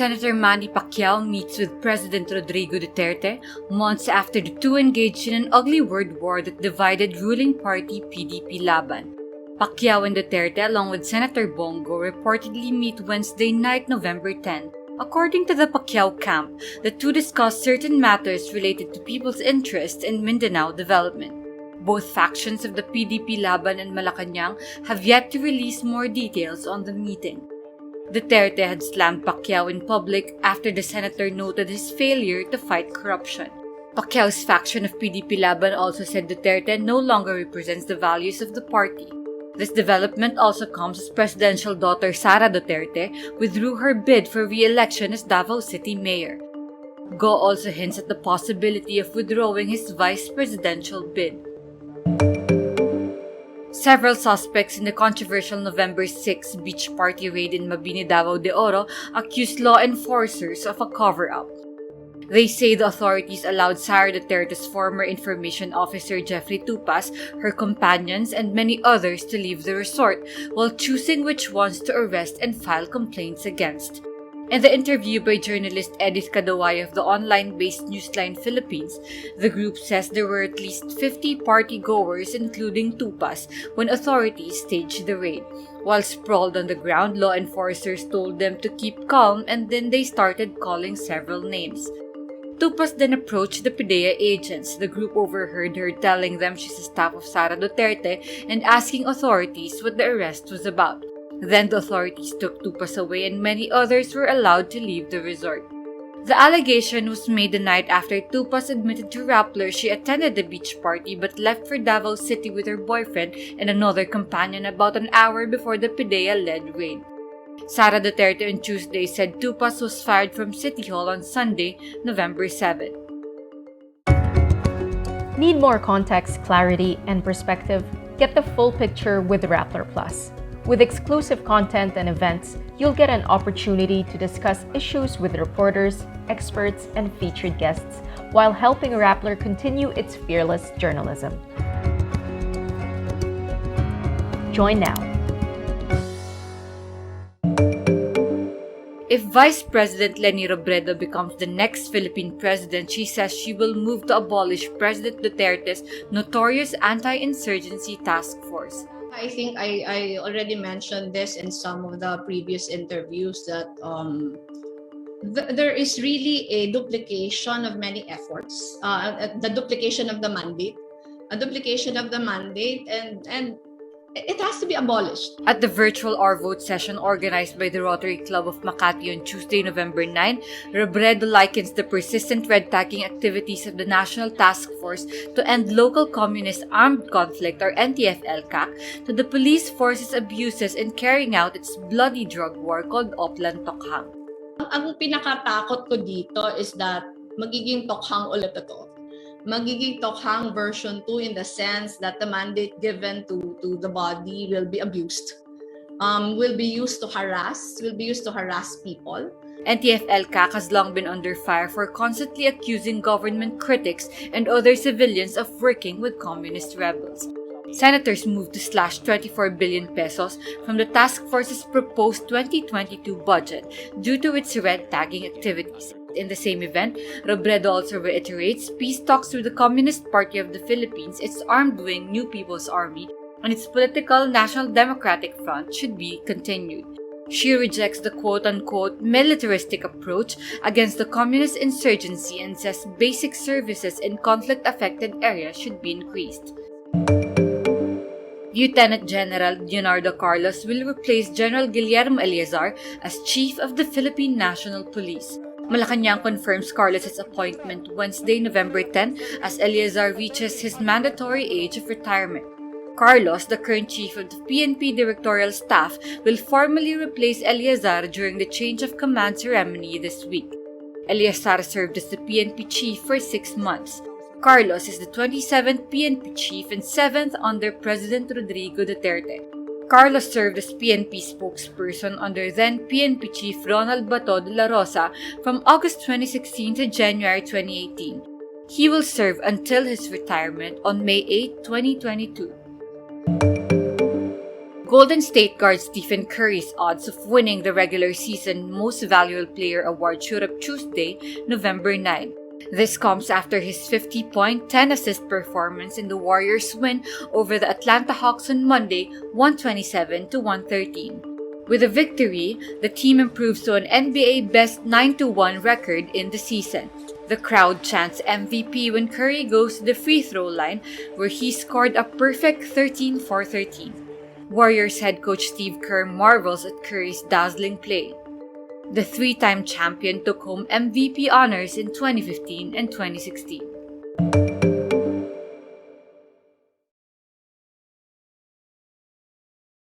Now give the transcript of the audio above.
Senator Manny Pacquiao meets with President Rodrigo Duterte months after the two engaged in an ugly word war that divided ruling party PDP Laban. Pacquiao and Duterte, along with Senator Bongo, reportedly meet Wednesday night, November 10. According to the Pacquiao camp, the two discussed certain matters related to people's interests in Mindanao development. Both factions of the PDP Laban and Malacanang have yet to release more details on the meeting. Duterte had slammed Pacquiao in public after the senator noted his failure to fight corruption. Pacquiao's faction of PDP Laban also said Duterte no longer represents the values of the party. This development also comes as presidential daughter Sara Duterte withdrew her bid for re-election as Davao City Mayor. Go also hints at the possibility of withdrawing his vice presidential bid. Several suspects in the controversial November 6 beach party raid in Mabini, Davao de Oro accused law enforcers of a cover-up. They say the authorities allowed Sara Duterte's former information officer Jefry Tupas, her companions, and many others to leave the resort while choosing which ones to arrest and file complaints against. In the interview by journalist Edith Kadaway of the online-based Newsline Philippines, the group says there were at least 50 party-goers including Tupas when authorities staged the raid. While sprawled on the ground, law enforcers told them to keep calm and then they started calling several names. Tupas then approached the PDEA agents. The group overheard her telling them she's a staff of Sara Duterte and asking authorities what the arrest was about. Then the authorities took Tupas away and many others were allowed to leave the resort. The allegation was made the night after Tupas admitted to Rappler she attended the beach party but left for Davao City with her boyfriend and another companion about an hour before the PDEA-led raid. Sara Duterte on Tuesday said Tupas was fired from City Hall on Sunday, November 7. Need more context, clarity, and perspective? Get the full picture with Rappler Plus. With exclusive content and events, you'll get an opportunity to discuss issues with reporters, experts, and featured guests while helping Rappler continue its fearless journalism. Join now. If Vice President Leni Robredo becomes the next Philippine president, she says she will move to abolish President Duterte's notorious anti-insurgency task force. I think I already mentioned this in some of the previous interviews that there is really a duplication of many efforts, the duplication of the mandate, and it has to be abolished. At the virtual Our Vote session organized by the Rotary Club of Makati on Tuesday, November 9, Robredo likens the persistent red-tagging activities of the National Task Force to End Local Communist Armed Conflict or NTF-LCAC to the police force's abuses in carrying out its bloody drug war called Oplan Tokhang. Ang pinakatakot ko dito is that magiging tokhang ulit ito. Magiging tokhang version 2 in the sense that the mandate given to the body will be abused, will be used to harass people. NTF-LCAC has long been under fire for constantly accusing government critics and other civilians of working with communist rebels. Senators moved to slash 24 billion pesos from the task force's proposed 2022 budget due to its red-tagging activities. In the same event, Robredo also reiterates peace talks with the Communist Party of the Philippines, its armed wing New People's Army, and its political National Democratic Front should be continued. She rejects the quote-unquote militaristic approach against the communist insurgency and says basic services in conflict-affected areas should be increased. Lieutenant General Dionardo Carlos will replace General Guillermo Eleazar as Chief of the Philippine National Police. Malacanang confirms Carlos's appointment Wednesday, November 10, as Eleazar reaches his mandatory age of retirement. Carlos, the current chief of the PNP directorial staff, will formally replace Eleazar during the change of command ceremony this week. Eleazar served as the PNP chief for 6 months. Carlos is the 27th PNP chief and 7th under President Rodrigo Duterte. Carlos served as PNP spokesperson under then PNP chief Ronald Bato de la Rosa from August 2016 to January 2018. He will serve until his retirement on May 8, 2022. Golden State guard Stephen Curry's odds of winning the regular season Most Valuable Player award shoot up Tuesday, November 9. This comes after his 50-point, 10-assist performance in the Warriors' win over the Atlanta Hawks on Monday, 127-113. With the victory, the team improves to an NBA best 9-1 record in the season. The crowd chants MVP when Curry goes to the free throw line, where he scored a perfect 13 for 13. Warriors head coach Steve Kerr marvels at Curry's dazzling play. The three-time champion took home MVP honors in 2015 and 2016.